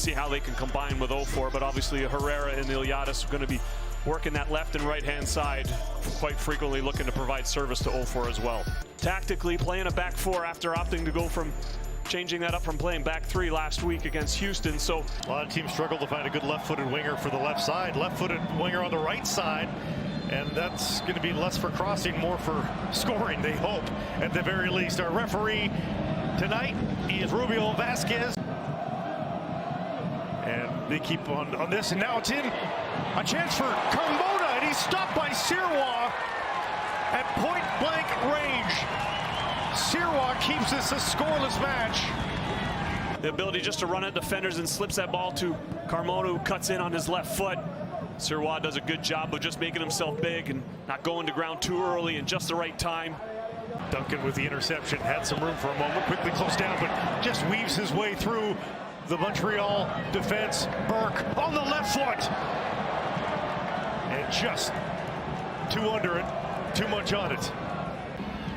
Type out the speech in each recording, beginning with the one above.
see how they can combine with 0-4, but obviously Herrera and Iliadis are going to be working that left and right-hand side quite frequently, looking to provide service to 0-4 as well. Tactically, playing a back four after opting to go from changing that up from playing back three last week against Houston. So a lot of teams struggle to find a good left-footed winger for the left side, left-footed winger on the right side, and that's going to be less for crossing, more for scoring, they hope, at the very least. Our referee tonight is Rubio Vasquez. And they keep on this, and now it's in. A chance for Carmona, and he's stopped by Sirois at point-blank range. Sirois keeps this a scoreless match. The ability just to run at defenders and slips that ball to Carmona, who cuts in on his left foot. Sirois does a good job of just making himself big and not going to ground too early in just the right time. Duncan with the interception, had some room for a moment, quickly closed down, but just weaves his way through the Montreal defense. Burke on the left foot. And just too under it, too much on it.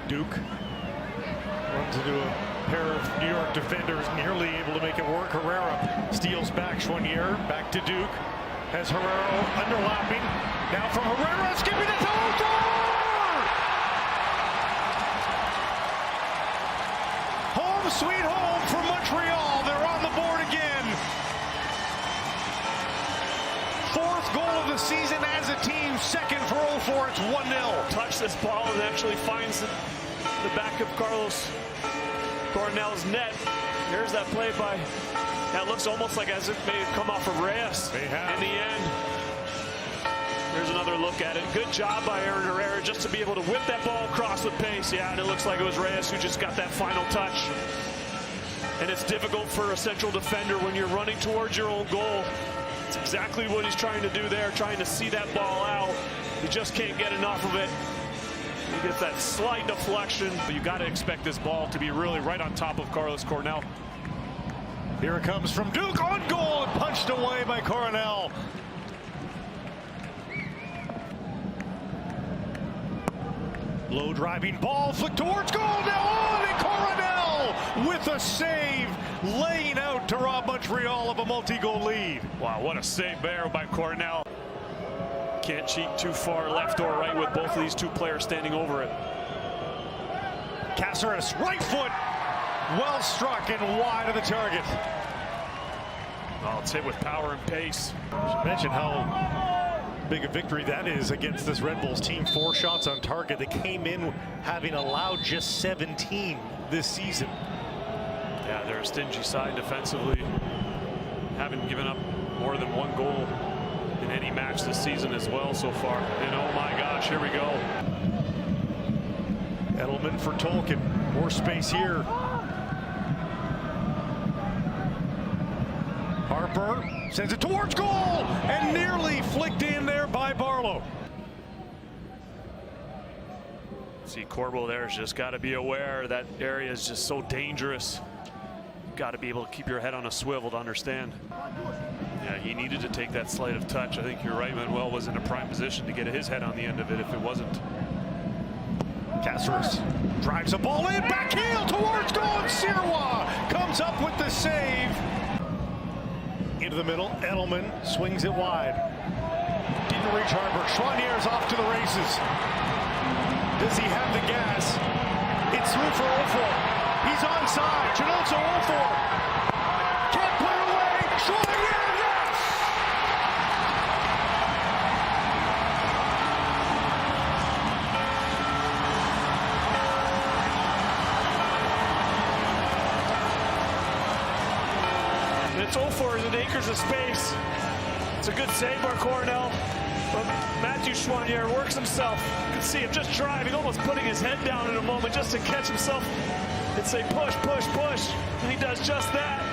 Duke runs into a pair of New York defenders, nearly able to make it work. Herrera steals back. Chouanier back to Duke. Has Herrera underlapping. Now from Herrera, skipping it to O'Toole! Home sweet home for Montreal. They're on the board again. Fourth goal of the season as a team. Second for 0-4. It's 1-0. Touch this ball and actually finds the back of Carlos Coronel's net. Here's that play by, that looks almost like as if it may have come off of Reyes. They have. In the end. Here's another look at it. Good job by Aaron Herrera just to be able to whip that ball across with pace. Yeah, and it looks like it was Reyes who just got that final touch. And it's difficult for a central defender when you're running towards your own goal. It's exactly what he's trying to do there, trying to see that ball out. He just can't get enough of it. He gets that slight deflection, but you got to expect this ball to be really right on top of Carlos Coronel. Here it comes from Duke, on goal, and punched away by Coronel. Low driving ball, flick towards goal, now on, and Coronel with a save, laying out to rob Montreal of a multi-goal lead. Wow, what a save there by Coronel. Can't cheat too far left or right with both of these two players standing over it. Caceres, right foot, well struck and wide of the target. Oh, it's hit with power and pace. I should mention how big a victory that is against this Red Bulls team. 4 shots on target. They came in having allowed just 17 this season. Yeah, they're a stingy side defensively. Haven't given up more than 1 goal in any match this season as well so far. And oh my gosh, here we go. Edelman for Tolkien. More space here. Harper sends it towards goal and nearly flicked in there by Barlow. See, Corbo there's just got to be aware that area is just so dangerous. Got to be able to keep your head on a swivel to understand. Yeah, he needed to take that slight of touch. I think you're right, Manuel was in a prime position to get his head on the end of it if it wasn't. Caceres drives the ball in, back heel towards goal, and Sirois comes up with the save. Into the middle, Edelman swings it wide. Didn't reach Harper. Chouanier's off to the races. Does he have the gas? It's through for 0-4. He's onside. Chinoso 0-4. Can't put it away. Chouanier, yes! It's 0-4 in acres of space. It's a good save by Coronel. But Matthew Chouanier works himself. You can see him just driving, almost putting his head down in a moment just to catch himself and say push, push, push. And he does just that.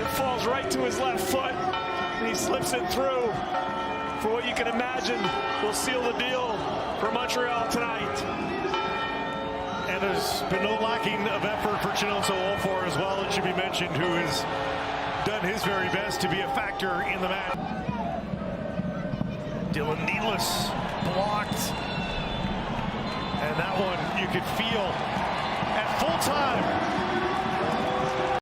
It falls right to his left foot. And he slips it through for what you can imagine will seal the deal for Montreal tonight. And there's been no lacking of effort for Chinoso 0-4 as well. It should be mentioned, who has done his very best to be a factor in the match. Dylan Nealis blocked. And that one you could feel at full time.